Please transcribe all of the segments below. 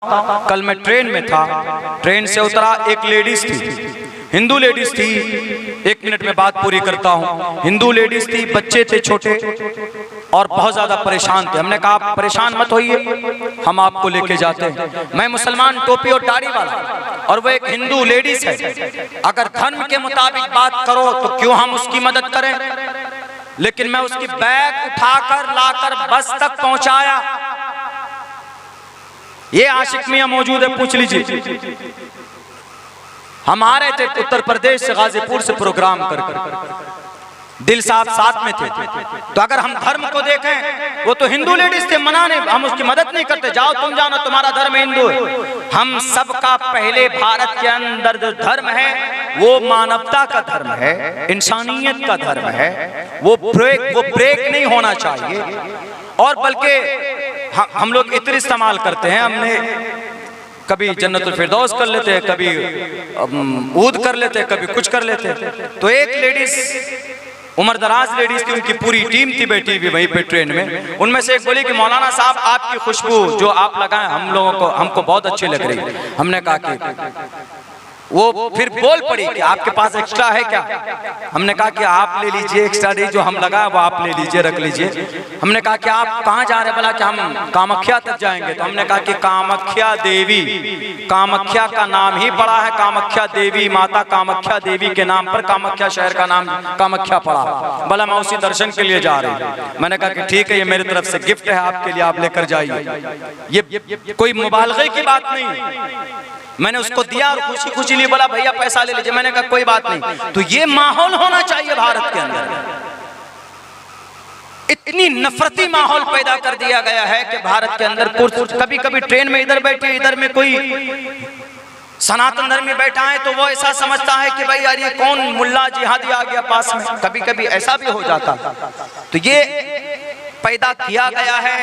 कल मैं ट्रेन में था, ट्रेन से उतरा, एक लेडीज थी, हिंदू लेडीज थी। 1 मिनट में बात पूरी करता हूँ। हिंदू लेडीज थी, बच्चे थे छोटे और बहुत ज्यादा परेशान थे। हमने कहा परेशान मत होइए, हम आपको लेके जाते हैं। मैं मुसलमान, टोपी और दाढ़ी वाला, और वो एक हिंदू लेडीज है। अगर धर्म के मुताबिक बात करो तो क्यों हम उसकी मदद करें। लेकिन मैं उसकी बैग उठाकर लाकर बस तक पहुंचाया। ये आशिक मियां मौजूद है, पूछ लीजिए। हम आ रहे थे उत्तर प्रदेश से, गाजीपुर से प्रोग्राम कर दिल साहब साथ में थे। तो अगर हम धर्म को देखें, वो तो हिंदू लेडीज थे, मना नहीं, हम उसकी मदद नहीं करते। जाओ तुम जानो, तुम्हारा धर्म हिंदू है। हम सबका पहले भारत के अंदर जो धर्म है वो मानवता का धर्म है, इंसानियत का धर्म है। वो ब्रेक नहीं होना चाहिए। और बल्कि हम लोग इत्र इस्तेमाल करते हैं। हमने कभी जन्नतुल फिरदौस कर लेते हैं, कभी ऊद कर लेते हैं, कभी कुछ कर लेते हैं। तो एक लेडीज, उम्र दराज लेडीज थी, उनकी पूरी टीम थी बैठी हुई वहीं पे ट्रेन में। उनमें से एक बोली कि मौलाना साहब, आपकी खुशबू जो आप लगाए हमको बहुत अच्छी लग रही। हमने कहा कि वो फिर बोल पड़ी कि आपके पास एक्स्ट्रा है क्या। हमने कहा कि आप ले लीजिए, एक्स्ट्रा नहीं, जो हम लगाए वो आप ले लीजिए, रख लीजिए। हमने कहा कि आप कहाँ जा रहे हैं। बोला कि हम कामाख्या तक जाएंगे। तो हमने कहा कि कामाख्या देवी, कामाख्या का नाम ही पड़ा है, कामाख्या देवी, माता कामाख्या देवी के नाम पर कामाख्या शहर का नाम कामाख्या पड़ा। बोला मैं उसी दर्शन के लिए जा रही हूँ। मैंने कहा कि ठीक है, ये मेरी तरफ से गिफ्ट है आपके लिए, आप लेकर जाइए। ये कोई मुबालगे की बात नहीं। मैंने उसको दिया और खुशी खुशी लिए बोला भैया पैसा ले लीजिए। मैंने कहा कोई बात नहीं। तो ये माहौल होना चाहिए भारत के अंदर। इतनी नफरती माहौल पैदा कर दिया गया है कि भारत के अंदर कभी कभी ट्रेन में इधर बैठे, इधर में कोई सनातन धर्मी बैठा है तो वो ऐसा समझता है कि भाई यार ये कौन मुल्ला जिहादी आ गया पास में। कभी कभी ऐसा भी हो जाता। तो ये पैदा किया गया है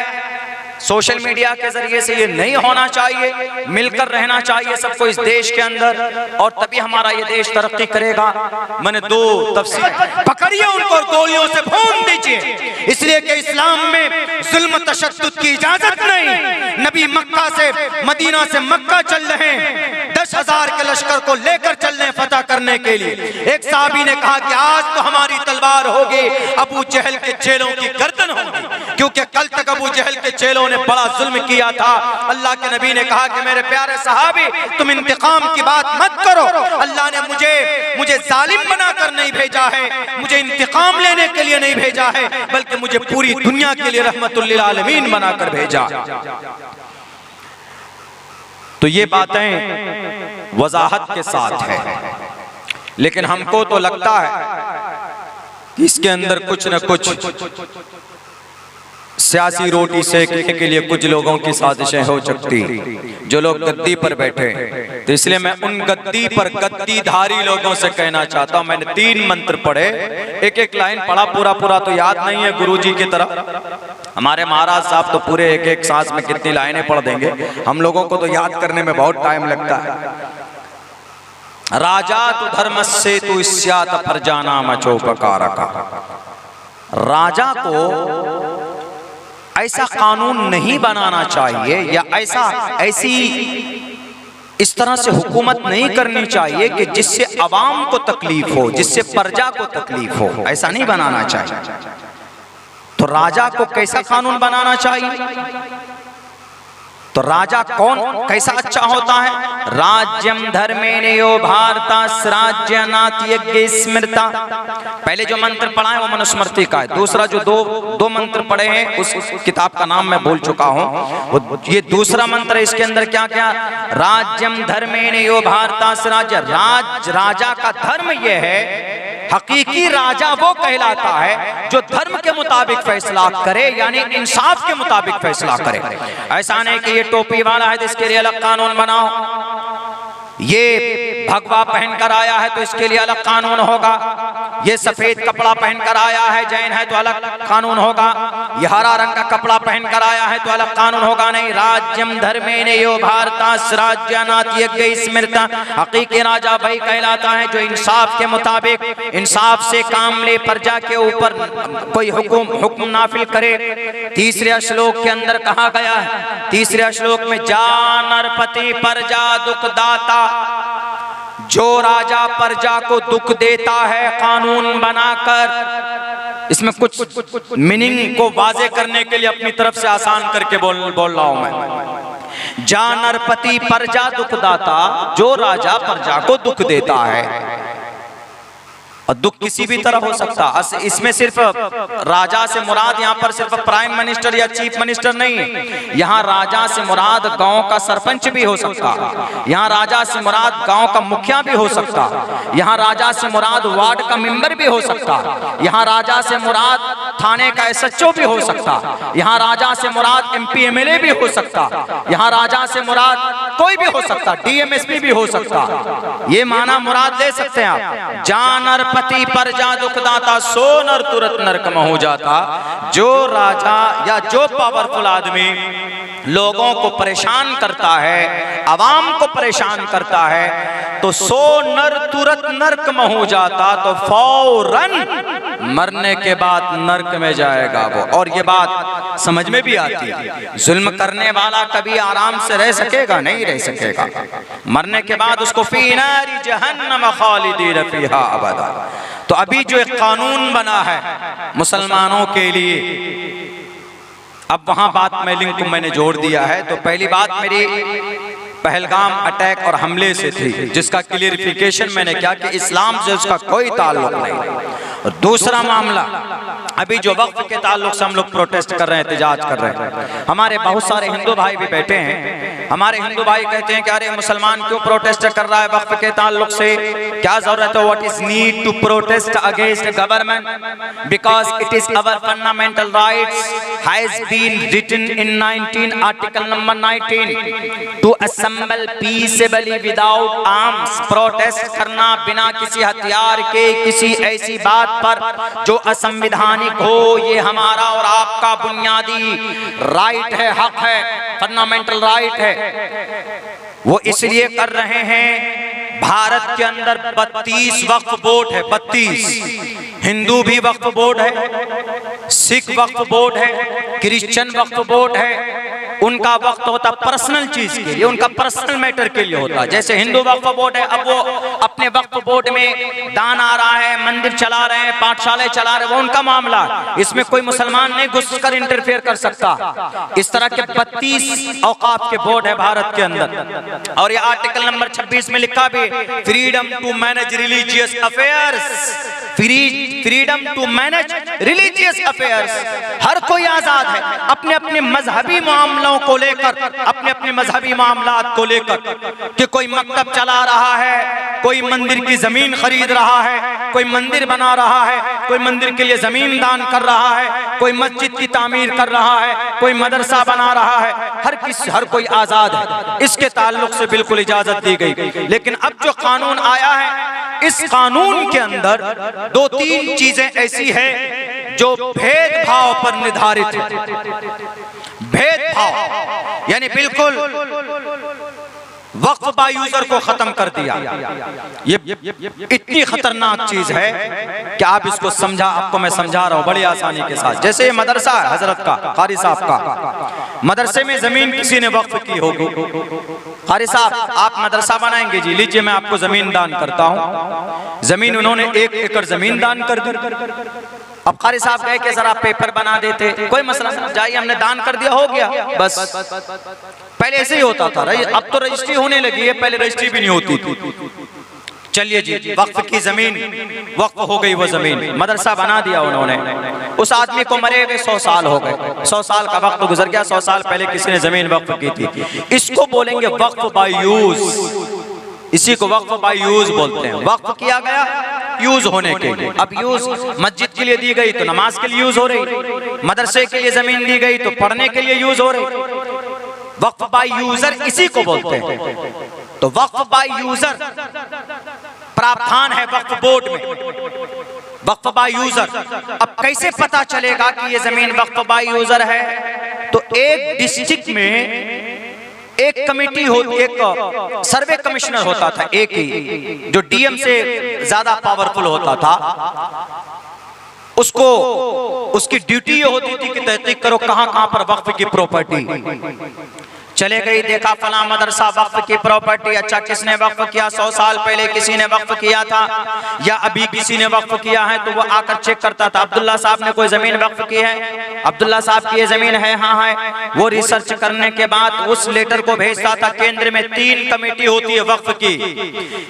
सोशल मीडिया के जरिए से। ये नहीं होना चाहिए, मिलकर रहना चाहिए सबको इस देश के अंदर, और तभी हमारा ये देश तरक्की करेगा। मैंने 2 तफसीर, पकड़िए उनको और गोलियों से भून दीजिए, इसलिए कि इस्लाम में जुल्म तशद्दुद की इजाजत नहीं। नबी मक्का से मदीना से मक्का चल रहे हैं, 10,000 के लश्कर को लेकर चल रहे हैं फतह करने के लिए। एक साहबी ने कहा कि आज तो हमारी तलवार होगी, अबू जहल के चेलों की गर्दन होगी, क्योंकि कल तक अबू जहल के चेलों ने बड़ा जुल्म किया था। अल्लाह के नबी ने कहा कि मेरे प्यारे सहाबी, तुम इंतकाम की बात मत करो। अल्लाह ने मुझे जालिम बनाकर नहीं भेजा है, मुझे इंतकाम लेने के लिए नहीं भेजा है, बल्कि मुझे पूरी दुनिया के लिए रहमतुल लिल आलमीन बनाकर भेजा। तो ये बातें वजाहत के साथ है, लेकिन हमको तो लगता है कि इसके अंदर कुछ न कुछ सियासी रोटी सेकने के लिए कुछ लोगों की साजिशें हो सकती, जो लोग गद्दी पर बैठे। तो इसलिए मैं उन गद्दी पर गद्दीधारी लोगों से कहना चाहता हूं। मैंने 3 मंत्र पढ़े, एक लाइन पढ़ा, पूरा तो याद नहीं है गुरुजी की तरह। हमारे महाराज साहब तो पूरे एक सांस में कितनी लाइनें पढ़ देंगे, हम लोगों को तो याद करने में बहुत टाइम लगता है। राजा तु धर्मस्य तु स्यात् प्रजानाम चोपकारक। राजा को ऐसा कानून नहीं बनाना चाहिए, या ऐसी इस तरह से हुकूमत नहीं करनी चाहिए कि जिससे अवाम को तकलीफ हो, जिससे प्रजा को तकलीफ हो। ऐसा नहीं बनाना चाहिए। तो राजा को कैसा कानून बनाना चाहिए? तो राजा कौन कैसा अच्छा होता है? राज्यम धर्मेण यो भारतास् राज्यनाथ यज्ञ स्मृता। पहले जो मंत्र पढ़ा है वो मनुस्मृति का है। दूसरा जो दो मंत्र पढ़े हैं उस किताब का नाम मैं बोल चुका हूँ। ये दूसरा मंत्र है, इसके अंदर क्या क्या? राज्यम धर्मेण यो भारतास् राज्य। राजा का धर्म ये है, हकीकी राजा वो कहलाता है जो धर्म के मुताबिक फैसला करे, यानी इंसाफ के मुताबिक फैसला करे। ऐसा नहीं कि ये टोपी वाला है जिसके लिए अलग कानून बनाओ, ये भगवा पहनकर आया है तो इसके लिए अलग कानून होगा, ये सफेद कपड़ा पहनकर आया है जैन है तो अलग कानून होगा, ये हरा रंग का कपड़ा पहनकर आया है तो अलग कानून होगा। नहीं, राज्यम धर्मेण यो भारतास् राज्यानाथ यज्ञ स्मृता, हकीकी राजा भाई कहलाता है जो इंसाफ के मुताबिक इंसाफ से काम ले, प्रजा के ऊपर कोई हुक्म नाफिल करे। तीसरे श्लोक के अंदर कहा गया है, तीसरे श्लोक में जा नरपति प्रजा दुखदाता, जो राजा प्रजा को दुख देता है कानून बनाकर। इसमें कुछ मीनिंग को वाजे करने के लिए अपनी तरफ से आसान करके बोल रहा हूं मैं। जा नरपति प्रजा दुखदाता, जो राजा प्रजा को दुख देता है, और दुख किसी भी तरह हो सकता। इसमें सिर्फ राजा से मुराद यहाँ पर सिर्फ प्राइम मिनिस्टर या चीफ मिनिस्टर नहीं है, यहाँ राजा से मुराद गांव का सरपंच भी हो सकता, यहाँ राजा से मुराद गांव का मुखिया भी हो सकता, यहाँ राजा से मुराद वार्ड का मेंबर भी हो सकता, यहाँ राजा से मुराद थाने का एसएचओ भी हो सकता, यहाँ राजा से मुराद एमपी एमएलए भी हो सकता, यहाँ राजा से मुराद कोई भी हो सकता, डीएमएसपी भी हो सकता। ये माना मुराद ले सकते हैं आप। जानर पति प्रजा दुखदाता, सो नर तुरंत नरक में हो जाता। जो राजा या जो पावरफुल आदमी लोगों को परेशान करता है, अवाम को परेशान करता है, तो सो नर तुरंत नरक में हो जाता, तो फौरन मरने के बाद नरक में जाएगा वो। और ये बात समझ में भी आती है, जुल्म करने वाला कभी आराम से रह सकेगा? नहीं रह सकेगा। मरने के बाद उसको फी नारी जहन्नम खालिदीन फीहा अबदा। तो अभी जो एक कानून बना है मुसलमानों के लिए, अब वहां बात में लिंक मैंने जोड़ दिया है। तो पहली बात मेरी पहलगाम अटैक और हमले से थी, जिसका क्लियरिफिकेशन मैंने किया कि इस्लाम से उसका कोई ताल्लुक नहीं। और दूसरा मामला, अभी जो वक्फ के ताल्लुक से हम लोग प्रोटेस्ट कर रहे हैं, एहतजाज कर रहे हैं, हमारे बहुत सारे हिंदू भाई भी बैठे हैं। हमारे हिंदू भाई कहते हैं कि अरे मुसलमान क्यों प्रोटेस्ट कर रहा है वक्फ के ताल्लुक से, क्या जरूरत है? What is need to protest against government? Because it is our fundamental rights has been written in 19 article number 19 to assemble peacefully without arms. Protest करना बिना किसी हथियार के किसी ऐसी बात पर जो असंवैधानिक हो, ये हमारा और आपका बुनियादी राइट है, हक है, फंडामेंटल राइट है। वो इसलिए कर रहे हैं, भारत के अंदर 32 वक्फ बोर्ड है, 32। हिंदू भी वक्फ बोर्ड है, सिख वक्फ बोर्ड है, क्रिश्चियन वक्फ बोर्ड है। उनका वक्त होता पर्सनल चीज के लिए, उनका पर्सनल मैटर के लिए होता है। जैसे हिंदू वक्फ बोर्ड है, अब वो अपने वक्फ बोर्ड में दान आ रहा है, मंदिर चला रहे हैं, पाठशाला चला रहे हैं, वो उनका मामला। इसमें कोई मुसलमान नहीं घुसकर इंटरफेयर कर सकता। इस तरह के 32 औकाफ के बोर्ड है भारत के अंदर। और ये आर्टिकल नंबर 26 में लिखा भी, freedom to manage religious affairs, freedom to manage religious affairs. हर कोई आजाद है अपने अपने मजहबी मामलों को लेकर, अपने अपने मजहबी मामलात को लेकर, कि कोई मकतब चला रहा है, कोई मंदिर की जमीन खरीद रहा है, कोई मंदिर बना रहा है, कोई मंदिर के लिए जमीन दान कर रहा है, कोई मस्जिद की तामीर कर रहा है, कोई मदरसा बना रहा है। हर कोई आजाद है, इसके ताल्लुक से बिल्कुल इजाजत दी गई। लेकिन अब जो कानून आया है, इस कानून के अंदर 2-3 चीजें ऐसी है जो भेदभाव पर निर्धारित है। भेदभाव यानी बिल्कुल वक्फ बाय यूजर को खत्म कर दिया। ये इतनी खतरनाक चीज है कि आप इसको समझा, आपको मैं समझा रहा हूं बड़ी आसानी के साथ। जैसे ये मदरसा है हजरत का, कारी साहब का, मदरसे में जमीन किसी ने वक्फ की होगी। कारी साहब आप मदरसा बनाएंगे, जी लीजिए मैं आपको जमीन दान करता हूं। जमीन उन्होंने 1 एकड़ जमीन दान कर दी। अब कारी साहब गए कि जरा पेपर बना देते, कोई मसला नहीं, जाइए हमने दान कर दिया, हो गया बस। पहले ऐसे ही होता था, अब तो रजिस्ट्री होने लगी है, पहले रजिस्ट्री भी नहीं होती थी। चलिए जी, वक्फ की जमीन वक्फ हो गई, वो जमीन मदरसा बना दिया उन्होंने। उस आदमी को मरे हुए 100 साल हो गए, 100 साल का वक्त गुजर गया। 100 साल पहले किसी ने जमीन वक्फ की थी। इसको बोलेंगे वक्फ बाय यूज, इसी को वक्फ बाय यूज बोलते हैं। वक्फ किया गया यूज होने के लिए। अब यूज मस्जिद के लिए दी गई तो नमाज के लिए यूज हो रही, मदरसे के लिए जमीन दी गई तो पढ़ने के लिए यूज हो रही। वक्फ बाय यूजर इसी को बोलते हैं। तो वक्फ बाय यूजर प्रावधान है वक्फ बोर्ड में, वक्फ बाय यूजर। अब कैसे पता चलेगा कि ये जमीन वक्फ बाय यूजर है? तो एक डिस्ट्रिक्ट में एक कमेटी होती, एक सर्वे कमिश्नर होता था, एक ही, जो डीएम से ज्यादा पावरफुल होता था। उसको उसकी ड्यूटी ये होती थी कि तहकीक करो कहां कहां पर वक्फ की प्रॉपर्टी। चले गई, देखा फला मदरसा वक्फ की प्रॉपर्टी, अच्छा किसने वक्फ किया? 100 साल पहले किसी ने वक्फ किया था या अभी किसी ने वक्फ किया है? तो वो आकर चेक करता था, अब्दुल्ला साहब ने कोई जमीन वक्फ की है? अब्दुल्ला साहब की ये जमीन है? हाँ है। वो रिसर्च करने के बाद उस लेटर को भेजता था केंद्र में। 3 कमेटी होती है वक्फ की,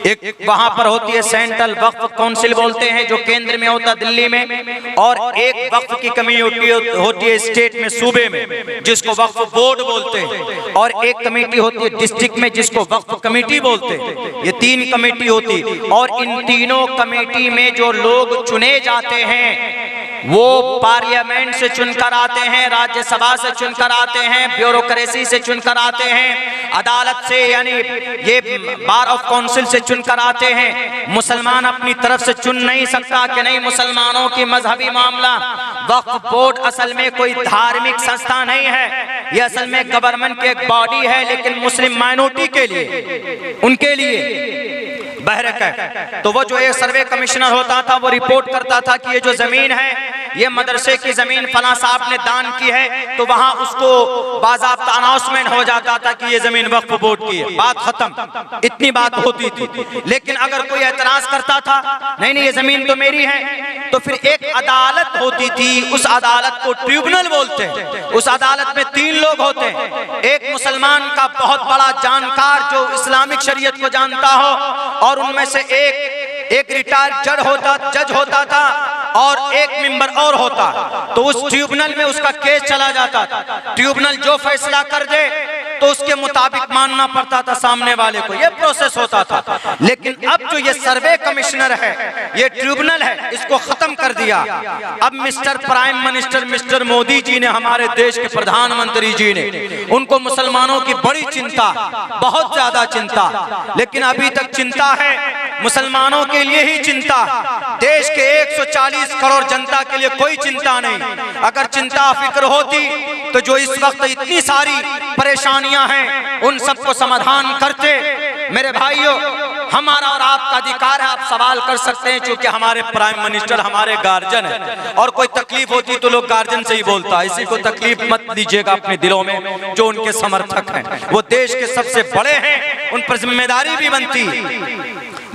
एक वहां पर होती है सेंट्रल वक्फ काउंसिल बोलते हैं, जो केंद्र में होता दिल्ली में, और एक वक्फ की कमेटी होती है स्टेट में, सूबे में, जिसको वक्फ बोर्ड बोलते हैं, और एक कमेटी होती है डिस्ट्रिक्ट में जिसको वक्फ कमेटी बोलते हैं। ये 3 कमेटी होती, और इन तीनों कमेटी में जो लोग चुने जाते हैं वो पार्लियामेंट से चुनकर आते हैं, राज्यसभा से चुनकर आते हैं, ब्यूरोक्रेसी से चुनकर आते हैं, अदालत से यानी ये बार ऑफ काउंसिल से चुनकर आते हैं। मुसलमान अपनी तरफ से चुन नहीं सकता कि नहीं मुसलमानों की मजहबी मामला। वक्फ बोर्ड असल में कोई धार्मिक संस्था नहीं है, ये असल में गवर्नमेंट की एक बॉडी है, लेकिन मुस्लिम माइनॉरिटी के लिए, उनके लिए बहरक है। तो वो जो एक सर्वे कमिश्नर होता था वो रिपोर्ट करता था कि ये जो जमीन है ये मदरसे की जमीन फला साहब ने दान की है, तो वहां उसको बाज़ाब्ता अनाउंसमेंट हो जाता था कि ये जमीन वक्फ बोर्ड की है, बात खत्म, इतनी बात होती थी। लेकिन अगर कोई एतराज करता था नहीं नहीं ये जमीन तो मेरी है, तो फिर एक अदालत होती थी, उस अदालत को ट्रिब्यूनल बोलते हैं। उस अदालत में 3 लोग होते हैं, एक मुसलमान का बहुत बड़ा जानकार जो इस्लामिक शरीयत को जानता हो, और उनमें से एक रिटायर्ड जज होता था, और एक मेंबर और होता। तो उस ट्रिब्यूनल में उसका केस चला जाता था, ट्रिब्यूनल जो फैसला कर दे तो उसके मुताबिक मानना पड़ता था सामने वाले को, ये प्रोसेस होता था। लेकिन अब जो ये सर्वे कमिश्नर है, ये ट्रिब्यूनल है, इसको खत्म कर दिया। अब mister prime minister mister Modi ji ने, हमारे देश के प्रधानमंत्री जी ने, उनको मुसलमानों की बड़ी चिंता, बहुत ज्यादा चिंता, लेकिन अभी तक चिंता है मुसलमानों के लिए ही चिंता, देश के 140 करोड़ जनता के लिए कोई चिंता नहीं। अगर चिंता फिक्र होती तो जो इस वक्त इतनी सारी परेशानियां हैं उन सबको समाधान करते। मेरे भाइयों, हमारा और आपका अधिकार है, आप सवाल कर सकते हैं, क्योंकि हमारे प्राइम मिनिस्टर हमारे गार्जियन है, और कोई तकलीफ होती तो लोग गार्जियन से ही बोलता है। इसी को तकलीफ मत दीजिएगा अपने दिलों में, जो उनके समर्थक हैं वो देश के सबसे बड़े हैं, उन पर जिम्मेदारी भी बनती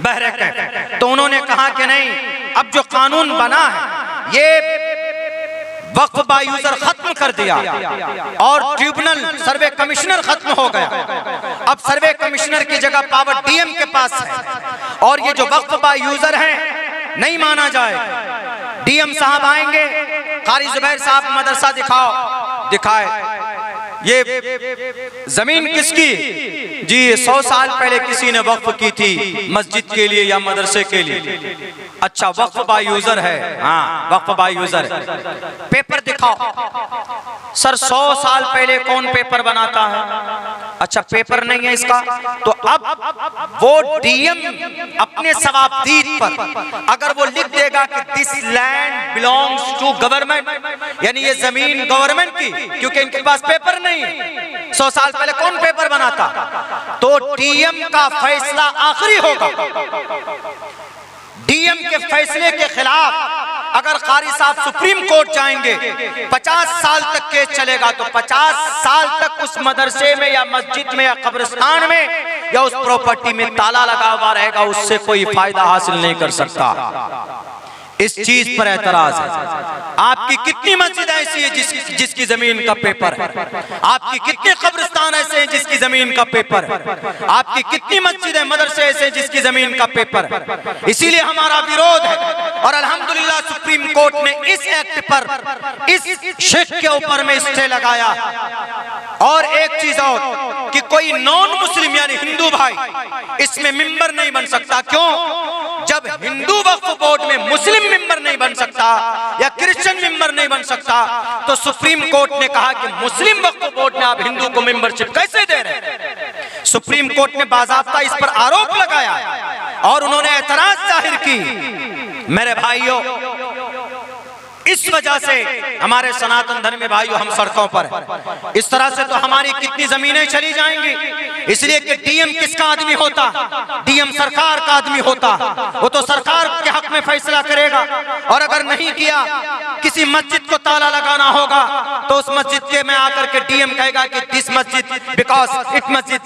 बहरक है। तो उन्होंने कहा कि नहीं, अब जो कानून बना है ये वक्फ बाय यूजर खत्म कर दिया, और ट्रिब्यूनल सर्वे कमिश्नर खत्म हो गया। अब सर्वे कमिश्नर की जगह पावर डीएम के पास है, और ये जो वक्फ बाय यूजर है नहीं माना जाए। डीएम साहब आएंगे, कारी जुबैर साहब मदरसा दिखाए, ये जमीन किसकी? जी 100 साल पहले किसी ने वक्फ की थी मस्जिद के लिए या मदरसे के लिए। अच्छा, वक्फ बाय यूजर है, हाँ वक्फ बाय यूजर है, पेपर दिखाओ। सर 100 साल पहले कौन पेपर बनाता है? अच्छा पेपर नहीं है इसका, तो अब वो डीएम अपने सवाबदीद पर अगर वो लिख देगा कि this land belongs to government, यानी ये जमीन गवर्नमेंट की, क्योंकि इनके पास पेपर नहीं। 100 साल पहले कौन पेपर बनाता? तो डीएम का फैसला आखिरी होगा। डीएम के फैसले के खिलाफ अगर कारी साहब सुप्रीम कोर्ट जाएंगे, 50 साल तक केस चलेगा। तो 50 साल तक उस मदरसे में या मस्जिद में या कब्रिस्तान में या उस प्रॉपर्टी में ताला लगा हुआ रहेगा, उससे कोई फायदा हासिल नहीं कर सकता। इस चीज पर एतराज है। आपकी कितनी मस्जिद ऐसी है जिसकी जमीन का पेपर है? आपकी कितने कब्रिस्तान ऐसे हैं जिसकी जमीन का पेपर है? आपकी कितनी मस्जिद है मदरसे ऐसे जिसकी जमीन का पेपर है? इसीलिए हमारा विरोध है, और अल्हम्दुलिल्लाह सुप्रीम कोर्ट ने इस एक्ट पर, इस शेख के ऊपर में स्टे लगाया। और एक चीज और कि कोई नॉन मुस्लिम यानी हिंदू भाई इसमें मेंबर नहीं बन सकता। क्यों? जब हिंदू वक्फ बोर्ड में मुस्लिम मेंबर नहीं बन सकता या क्रिश्चियन मेंबर नहीं बन सकता, तो सुप्रीम कोर्ट ने कहा कि मुस्लिम वक्फ बोर्ड में आप हिंदू को मेंबरशिप कैसे दे रहे हैं? सुप्रीम कोर्ट ने बाज़ाब्ता इस पर आरोप लगाया और उन्होंने एतराज जाहिर की। मेरे भाइयों, इस वजह से हमारे सनातन धर्म भाइयों हम सड़कों पर हैं। इस तरह से तो हमारी कितनी जमीनें चली जाएंगी, इसलिए कि डीएम किसका आदमी होता? डीएम सरकार का आदमी होता। वो तो सरकार के हक में फैसला करेगा, और अगर नहीं किया, किसी मस्जिद को ताला लगाना होगा तो उस मस्जिद के में आकर के डीएम कहेगा कि दिस मस्जिद बिकॉज इट मस्जिद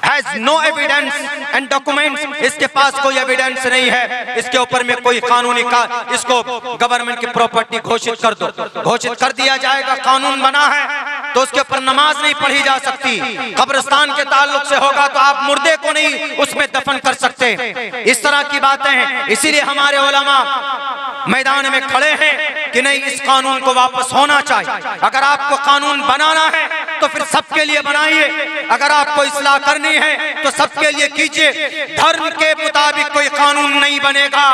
has no evidence and documents, इसके पास कोई एविडेंस नहीं है, इसके ऊपर में कोई कानूनी का इसको गवर्नमेंट की प्रॉपर्टी घोषित कर दो। घोषित कर दिया जाएगा, कानून बना है तो उसके ऊपर नमाज नहीं पढ़ी जा सकती। कब्रिस्तान के ताल्लुक से होगा तो आप मुर्दे को नहीं उसमें दफन कर सकते। इस तरह की बातें हैं। इसीलिए हमारे उलमा मैदान में खड़े हैं कि नहीं, इस कानून को वापस होना चाहिए। अगर आपको कानून बनाना है तो फिर सबके लिए बनाइए, अगर आपको इस्लाह करनी है तो सबके लिए कीजिए। धर्म के मुताबिक कोई कानून नहीं बनेगा,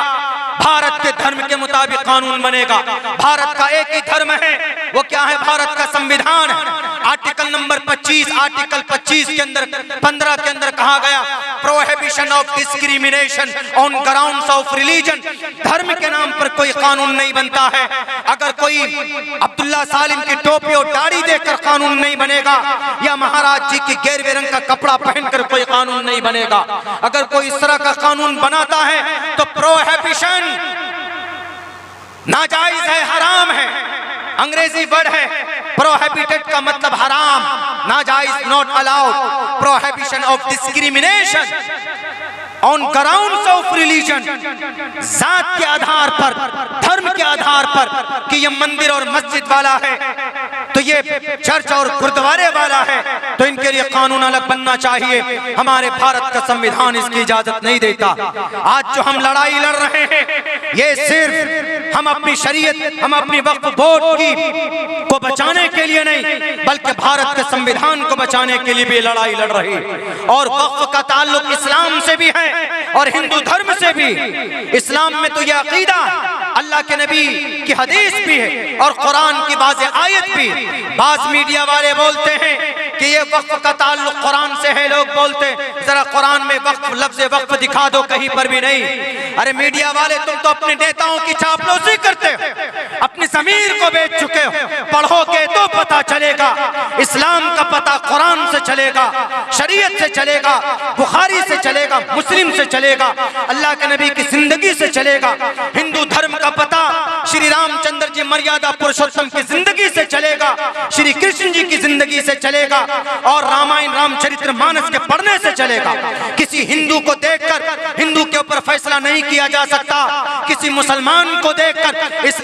भारत के धर्म के मुताबिक कानून बनेगा। भारत का एक ही धर्म है, वो क्या है? भारत का संविधान है। आर्टिकल नंबर 25, आर्टिकल 25 के अंदर 15 के अंदर कहा गया, prohibition of discrimination on grounds of religion. धर्म के नाम पर कोई कानून नहीं बनता है। अगर कोई अब्दुल्ला सालिम की टोपी और दाढ़ी देखकर कानून नहीं बनेगा, या महाराज जी की गेरुए रंग का कपड़ा पहनकर कोई कानून नहीं बनेगा। अगर कोई इस तरह का कानून बनाता है तो प्रोहिबिशन नाजायज है, हराम है। अंग्रेजी वर्ड है प्रोहिबिटेड का मतलब हराम, नाजायज, not allowed. Prohibition of discrimination on grounds of religion, जात के आधार पर, धर्म के आधार पर कि ये मंदिर और मस्जिद वाला है तो ये चर्च और गुरुद्वारे वाला है तो इनके लिए कानून अलग बनना चाहिए। हमारे भारत का संविधान इसकी इजाजत नहीं देता। आज जो हम लड़ाई लड़ रहे हैं, ये सिर्फ हम अपनी शरीयत, हम अपनी वक्फ बोर्ड की को बचाने के लिए नहीं, बल्कि भारत के संविधान को बचाने के लिए भी लड़ाई लड़ रही है। और वक्फ का ताल्लुक इस्लाम से भी है और हिंदू धर्म से भी। इस्लाम में तो यह अकीदा, अल्लाह के नबी की हदीस भी है और कुरान की बाज़ आयत भी। बाज़ मीडिया वाले बोलते हैं कि ये वक्फ का ताल्लुक कुरान से है। लोग बोलते हैं जरा कुरान में वक्फ, लफ्ज़ वक्फ दिखा दो, कहीं पर भी नहीं। अरे मीडिया वाले, तुम तो अपने नेताओं की चापलूसी करते हो, अपनी ज़मीर को बेच चुके हो। पढ़ोगे तो पता चलेगा, इस्लाम का पता कुरान से चलेगा, शरीयत से चलेगा, बुखारी से चलेगा, मुस्लिम से चलेगा, अल्लाह के नबी की जिंदगी से चलेगा। हिंदू धर्म का पता श्री रामचंद्र जी मर्यादा पुरुषोत्तम की जिंदगी से चलेगा, श्री कृष्ण जी की जिंदगी से चलेगा और रामायण रामचरित्र मानस के पढ़ने से चलेगा। किसी हिंदू को देखकर हिंदू के ऊपर फैसला नहीं किया जा सकता, किसी मुसलमान को देखकर इस